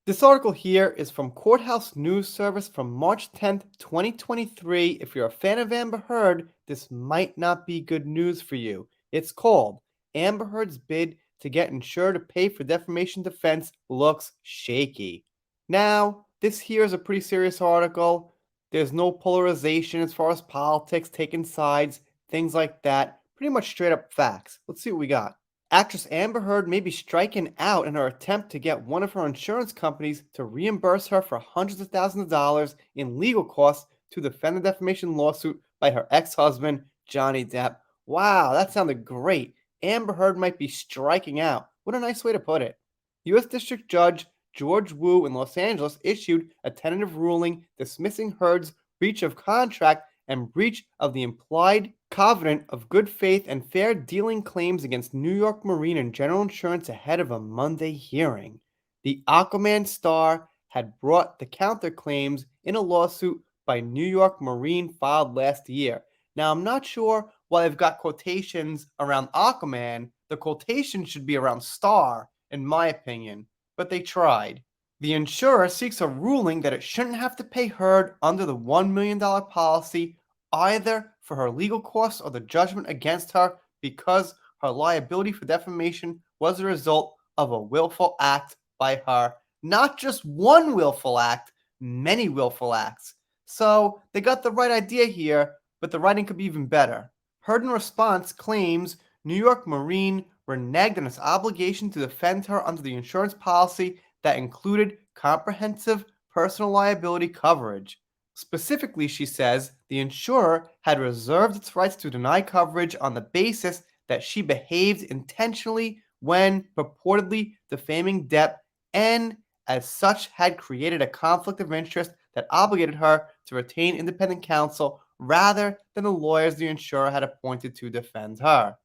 This article here is from Courthouse News Service from March 10th, 2023. If you're a fan of Amber Heard, this might not be good news for you. It's called Amber Heard's Bid to Get Insured to Pay for Defamation Defense Looks Shaky. Now, this here is a pretty serious article. There's no polarization as far as politics, taking sides, things like that. Pretty much straight up facts. Let's see what we got. Actress Amber Heard may be striking out in her attempt to get one of her insurance companies to reimburse her for hundreds of thousands of dollars in legal costs to defend the defamation lawsuit by her ex-husband, Johnny Depp. Wow, that sounded great. Amber Heard might be striking out. What a nice way to put it. U.S. District Judge George Wu in Los Angeles issued a tentative ruling dismissing Heard's breach of contract and breach of the implied covenant of good faith and fair dealing claims against New York Marine and General Insurance ahead of a Monday hearing. The Aquaman star had brought the counterclaims in a lawsuit by New York Marine filed last year. Now, I'm not sure why they've got quotations around Aquaman. The quotation should be around Star, in my opinion, but they tried. The insurer seeks a ruling that it shouldn't have to pay Heard under the $1 million policy either for her legal costs or the judgment against her because her liability for defamation was a result of a willful act by her. Not just one willful act, many willful acts. So they got the right idea here, but the writing could be even better. Heard in response claims New York Marine reneged on its obligation to defend her under the insurance policy that included comprehensive personal liability coverage. Specifically, she says, the insurer had reserved its rights to deny coverage on the basis that she behaved intentionally when purportedly defaming Depp and, as such, had created a conflict of interest that obligated her to retain independent counsel rather than the lawyers the insurer had appointed to defend her.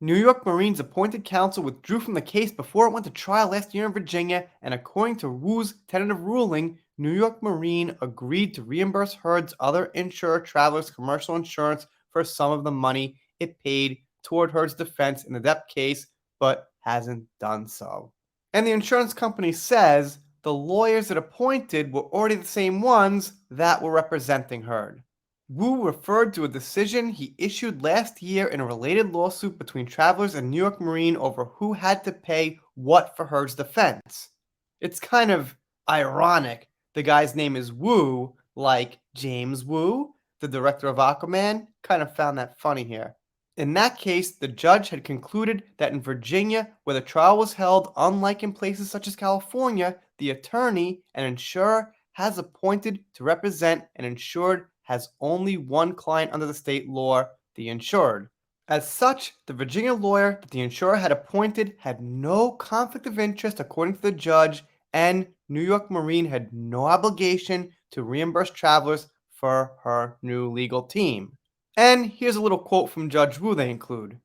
New York Marine's appointed counsel withdrew from the case before it went to trial last year in Virginia, and according to Wu's tentative ruling, New York Marine agreed to reimburse Heard's other insurer Travelers Commercial Insurance for some of the money it paid toward Heard's defense in the Depp case, but hasn't done so. And the insurance company says the lawyers it appointed were already the same ones that were representing Heard. Wu referred to a decision he issued last year in a related lawsuit between Travelers and New York Marine over who had to pay what for Heard's defense. It's kind of ironic. The guy's name is Wu, like James Wu, the director of Aquaman. Kind of found that funny here. In that case, the judge had concluded that in Virginia, where the trial was held, unlike in places such as California, the attorney, an insurer, has appointed to represent an insured has only one client under the state law, the insured. As such, the Virginia lawyer that the insurer had appointed had no conflict of interest according to the judge, and New York Marine had no obligation to reimburse Travelers for her new legal team. And here's a little quote from Judge Wu they include.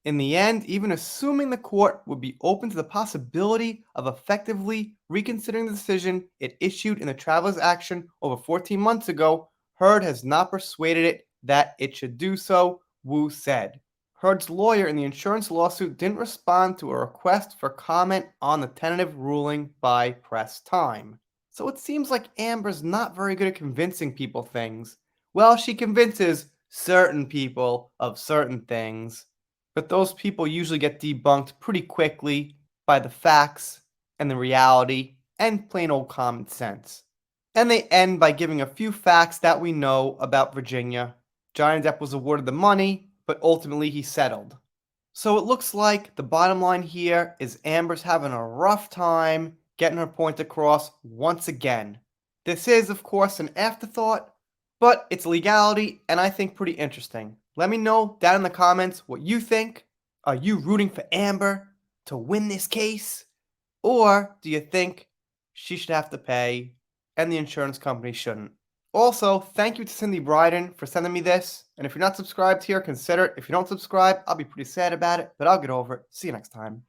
In the end, even assuming the court would be open to the possibility of effectively reconsidering the decision it issued in the Travelers action over 14 months ago, Heard has not persuaded it that it should do so, Wu said. Heard's lawyer in the insurance lawsuit didn't respond to a request for comment on the tentative ruling by press time. So it seems like Amber's not very good at convincing people things. Well, she convinces certain people of certain things, but those people usually get debunked pretty quickly by the facts and the reality and plain old common sense. And they end by giving a few facts that we know about Virginia. Johnny Depp was awarded the money, but ultimately he settled. So it looks like the bottom line here is Amber's having a rough time getting her point across once again. This is, of course, an afterthought, but it's legality and I think pretty interesting. Let me know down in the comments what you think. Are you rooting for Amber to win this case? Or do you think she should have to pay and the insurance company shouldn't? Also, thank you to Cindy Bryden for sending me this. And if you're not subscribed here, consider it. If you don't subscribe, I'll be pretty sad about it, but I'll get over it. See you next time.